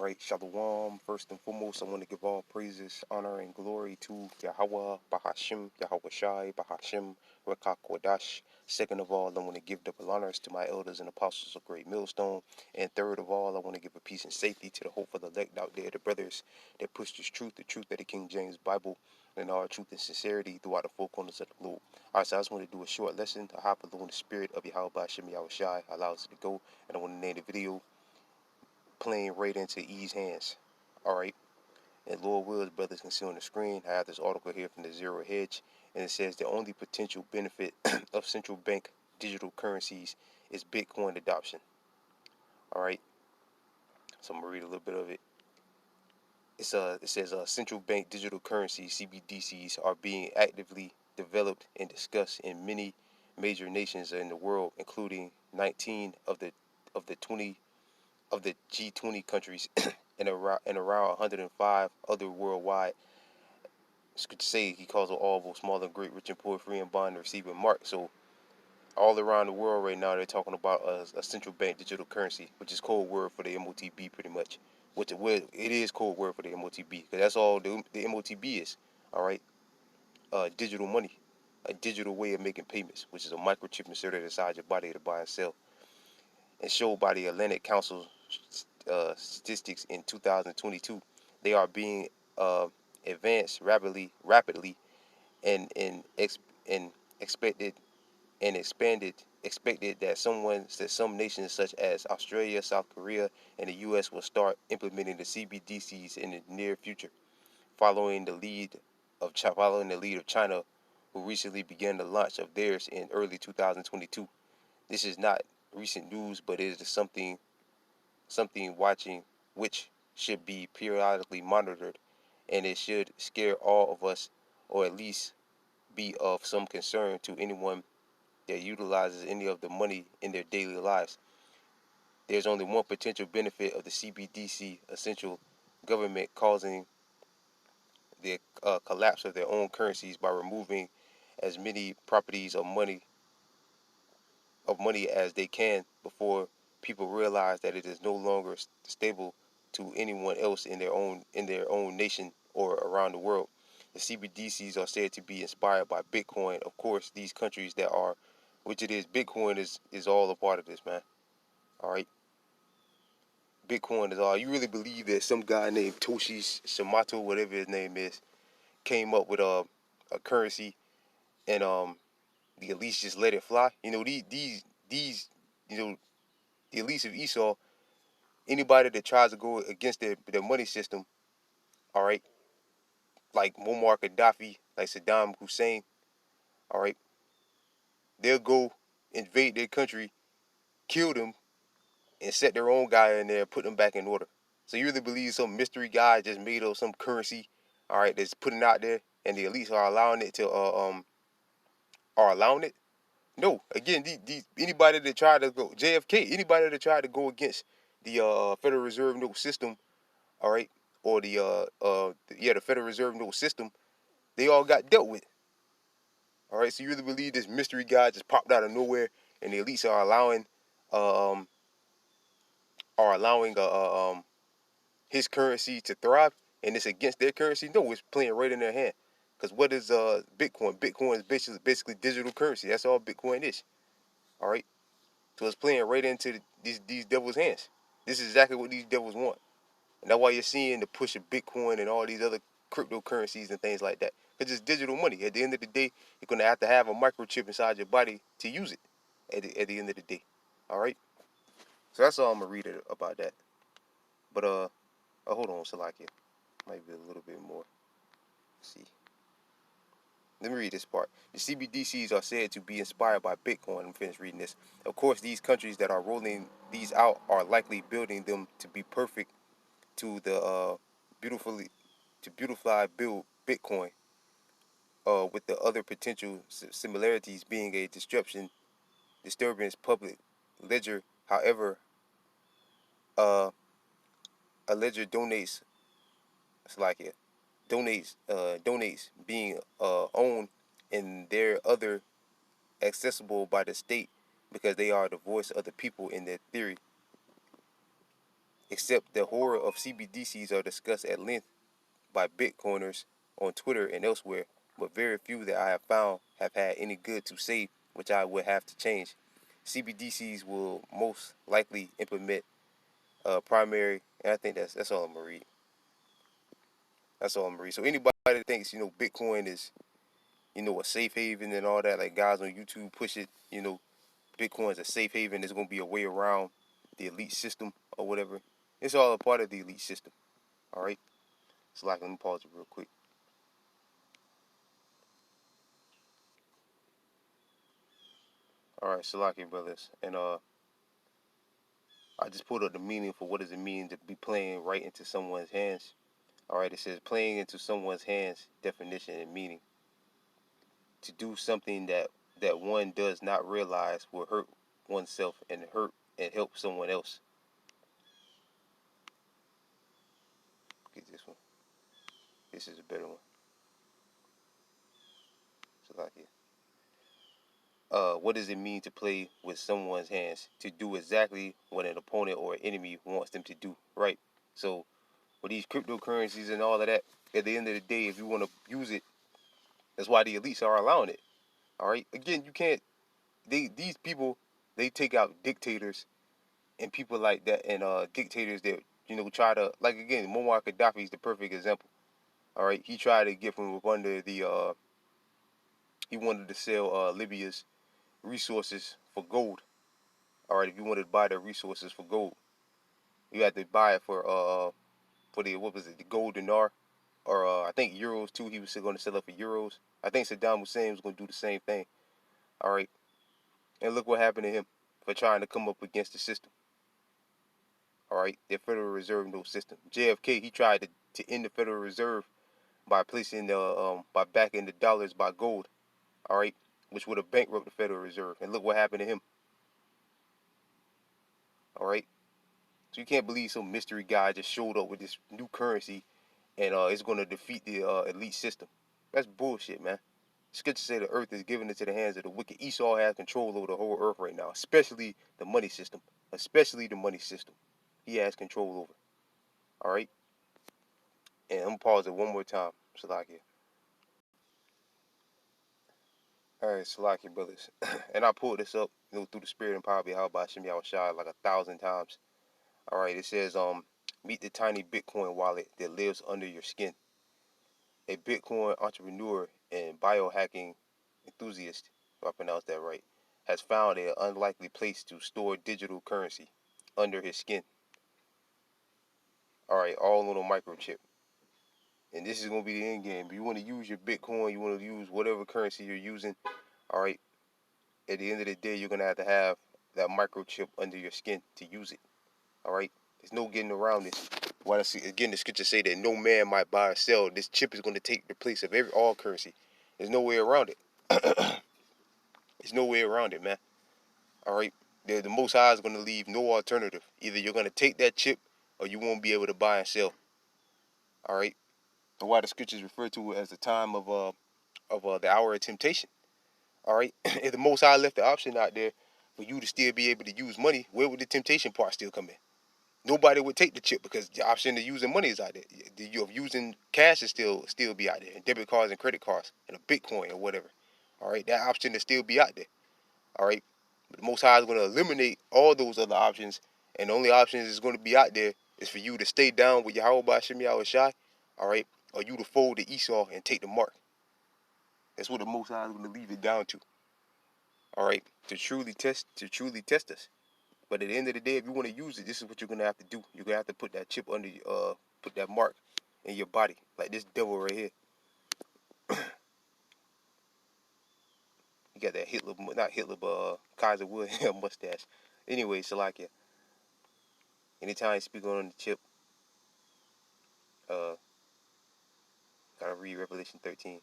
Alright, Shalom. First and foremost, I want to give all praises, honor, and glory to Yahweh, Bahashim, Yahweh Shai, Bahashim, Rekah Kodash. Second of all, I want to give double honors to my elders and apostles of Great Millstone. And third of all, I want to give a peace and safety to the hope for the elect out there, the brothers that push this truth, the truth of the King James Bible, and all truth and sincerity throughout the four corners of the globe. Alright, so I just want to do a short lesson, a hop along the spirit of Yahweh, Bahashim, Yahweh Shai. Allows it to go, and I want to name the video playing right into E's hands. Alright, and Lord Wills, brothers can see on the screen. I have this article here from the Zero Hedge, and it says the only potential benefit of central bank digital currencies is Bitcoin adoption. Alright, so I'm going to read a little bit of it. It says central bank digital currencies, CBDCs, are being actively developed and discussed in many major nations in the world, including 19 of the 20 of the G20 countries and around 105 other worldwide. It's good to say he calls it all both small and great, rich and poor, free and bond, receiving mark. So all around the world right now, they're talking about a central bank digital currency, which is code word for the MOTB pretty much. Which it is code word for the MOTB, because that's all the MOTB is. All right, digital money, a digital way of making payments, which is a microchip inserted inside your body to buy and sell. And showed by the Atlantic Council statistics in 2022, they are being advanced rapidly, and expected and expected that some nations such as Australia, South Korea, and the U.S. will start implementing the CBDCs in the near future, following the lead of China, who recently began the launch of theirs in early 2022. This is not recent news, but it is something watching which should be periodically monitored, and it should scare all of us, or at least be of some concern to anyone that utilizes any of the money in their daily lives. There's only one potential benefit of the CBDC: a central government causing the collapse of their own currencies by removing as many properties of money as they can before people realize that it is no longer stable to anyone else in their own nation or around the world. The CBDCs are said to be inspired by Bitcoin. Of course, these countries that are, which it is, Bitcoin is all a part of this, man. All right, Bitcoin is all. You really believe that some guy named Toshi Shimato, whatever his name is, came up with a currency, and the elites just let it fly? You know, these you know, the elites of Esau, anybody that tries to go against their money system, all right, like Muammar Gaddafi, like Saddam Hussein, all right, they'll go invade their country, kill them, and set their own guy in there, put them back in order. So you really believe some mystery guy just made up some currency, all right, that's putting out there, and the elites are allowing it to are allowing it? No. Again, these anybody that tried to go JFK, anybody that tried to go against the Federal Reserve note system, all right, or the Federal Reserve note system, they all got dealt with. All right, so you really believe this mystery guy just popped out of nowhere, and the elites uh, um, are allowing his currency to thrive, and it's against their currency? No, it's playing right in their hand. Because what is Bitcoin? Bitcoin is basically digital currency. That's all Bitcoin is. All right, so it's playing right into these devils' hands. This is exactly what these devils want. And that's why you're seeing the push of Bitcoin and all these other cryptocurrencies and things like that. Because it's digital money. At the end of the day, you're going to have a microchip inside your body to use it at the end of the day. All right? So that's all I'm going to read about that. But, hold on, Salakia. Might be a little bit more. Let's see. Let me read this part. The CBDCs are said to be inspired by Bitcoin. I'm finished reading this. Of course, these countries that are rolling these out are likely building them to be perfect to the beautify build Bitcoin, with the other potential similarities being a disturbance public ledger. However, uh, a ledger donates, it's like it donates being owned, and they're other accessible by the state because they are the voice of the people in their theory. Except the horror of CBDCs are discussed at length by Bitcoiners on Twitter and elsewhere, but very few that I have found have had any good to say, which I would have to change. CBDCs will most likely implement primary, and I think that's all I'm gonna read. That's all I'm gonna read. So anybody that thinks Bitcoin is a safe haven and all that, like guys on YouTube push it, Bitcoin is a safe haven. There's gonna be a way around the elite system or whatever. It's all a part of the elite system. All right. So like, let me pause it real quick. All right, Salaki brothers, and I just pulled up the meaning for what does it mean to be playing right into someone's hands. All right, it says playing into someone's hands. Definition and meaning: to do something that one does not realize will hurt oneself and help someone else. Get this one. This is a better one. Salaki. What does it mean to play with someone's hands? To do exactly what an opponent or an enemy wants them to do. Right. So with these cryptocurrencies and all of that, at the end of the day, if you want to use it, that's why the elites are allowing it. All right. Again, you can't. These people, they take out dictators and people like that, and dictators that try to, like, again, Muammar Gaddafi is the perfect example. All right. He tried to get from up under the he wanted to sell Libya's resources for gold. All right. If you wanted to buy their resources for gold, you had to buy it for the, what was it, the gold dinar, or I think euros too. He was still going to sell it for euros. I think Saddam Hussein was going to do the same thing. All right, and look what happened to him for trying to come up against the system. All right, the Federal Reserve no system. JFK, he tried to end the Federal Reserve by placing by backing the dollars by gold. All right, which would have bankrupted the Federal Reserve. And look what happened to him. All right, so you can't believe some mystery guy just showed up with this new currency and it's going to defeat the elite system. That's bullshit, man. Scripture say the earth is given into the hands of the wicked. Esau has control over the whole earth right now, especially the money system. Especially the money system. He has control over. All right? And I'm going to pause it one more time. Salakia. All right, Salakia, brothers. And I pulled this up through the spirit and power of Yahweh Shem Yahushua like 1,000 times. All right, it says, meet the tiny Bitcoin wallet that lives under your skin. A Bitcoin entrepreneur and biohacking enthusiast, if I pronounced that right, has found an unlikely place to store digital currency under his skin. All right, all on a microchip. And this is going to be the end game. If you want to use your Bitcoin, you want to use whatever currency you're using, all right, at the end of the day, you're going to have that microchip under your skin to use it. All right? There's no getting around this. Why I see, again, the scripture say that no man might buy or sell. This chip is going to take the place of all currency. There's no way around it. There's no way around it, man. All right? The Most High is going to leave no alternative. Either you're going to take that chip or you won't be able to buy and sell. All right? And why the scriptures refer to it as the time of the hour of temptation. All right? If the Most High left the option out there for you to still be able to use money, where would the temptation part still come in? Nobody would take the chip because the option of using money is out there. The of using cash is still be out there, and debit cards and credit cards, and a Bitcoin or whatever. All right, that option to still be out there. All right, but the Most High is going to eliminate all those other options, and the only options is going to be out there is for you to stay down with Yahweh by Shem Yahushai, all right, or you to fold the Esau and take the mark. That's what the Most High is going to leave it down to. All right, to truly test us. But at the end of the day, if you want to use it, this is what you're gonna have to do. You're gonna have to put that chip under, put that mark in your body, like this devil right here. He got that Hitler, not Hitler, but Kaiser Wilhelm mustache. Anyway, Salakia. Anytime you speak on the chip, uh, gotta read Revelation 13.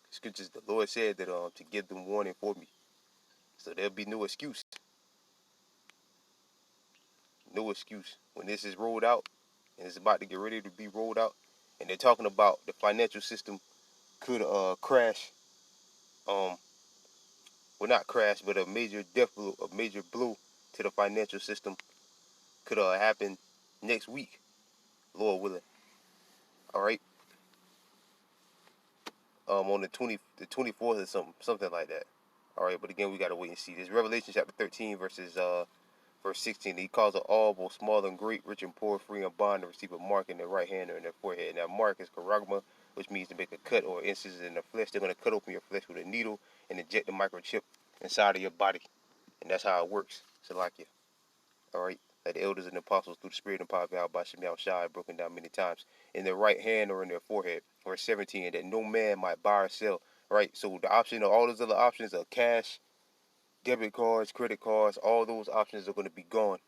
Scriptures, the Lord said that to give them warning for me, so there'll be no excuse. No excuse when this is rolled out, and it's about to get ready to be rolled out, and they're talking about the financial system could crash. Well, not crash, but a major blow to the financial system Could happen next week, Lord willing. All right. On the 24th or something like that. All right, but again, we gotta wait and see. This Revelation chapter 13 verse 16. He calls it all, both small and great, rich and poor, free and bond, to receive a mark in their right hand or in their forehead. And that mark is charagma, which means to make a cut or incisions in the flesh. They're gonna cut open your flesh with a needle and inject the microchip inside of your body, and that's how it works. So like you. All right. Like the elders and the apostles through the spirit and power of Yahweh Shem Shai, broken down many times, in their right hand or in their forehead. Verse 17, that no man might buy or sell. Right. So the option of all those other options of cash, debit cards, credit cards, all those options are going to be gone.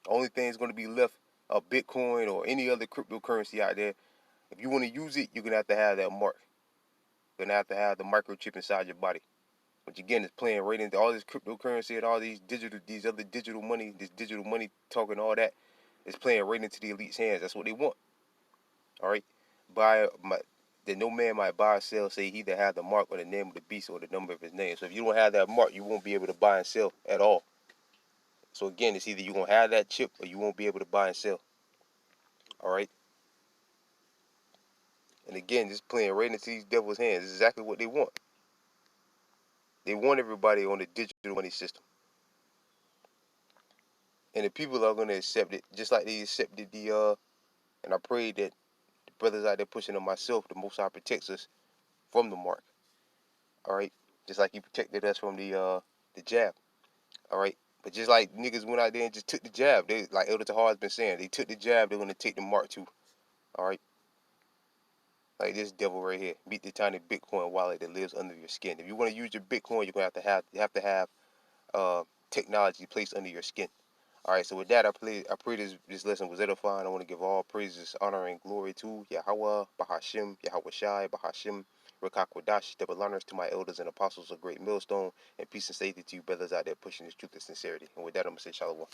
The only thing is going to be left of Bitcoin or any other cryptocurrency out there. If you want to use it, you're going to have that mark. You're going to have the microchip inside your body. Which again is playing right into all this cryptocurrency and all these other digital money, this digital money talking, all that is playing right into the elite's hands. That's what they want. All right, that no man might buy or sell, say he that have the mark or the name of the beast or the number of his name. So if you don't have that mark, you won't be able to buy and sell at all. So again, it's either you're gonna have that chip or you won't be able to buy and sell. All right. And again, just playing right into these devil's hands. This is exactly what they want. They want everybody on the digital money system. And the people are going to accept it just like they accepted and I pray that the brothers out there pushing on myself, the Most High protects us from the mark. All right, just like He protected us from the jab. All right, but just like niggas went out there and just took the jab, they, like Elder Tahar has been saying, they took the jab, they're going to take the mark too. All right, like this devil right here, beat the tiny Bitcoin wallet that lives under your skin. If you want to use your Bitcoin, you're going to have technology placed under your skin. All right, so with that, I pray this lesson was edifying. I want to give all praises, honor, and glory to Yahweh, Bahashim, Yahweh Shai, Bahashim, Rekakwadash, double honors to my elders and apostles of Great Millstone, and peace and safety to you brothers out there pushing this truth and sincerity. And with that, I'm going to say shalom.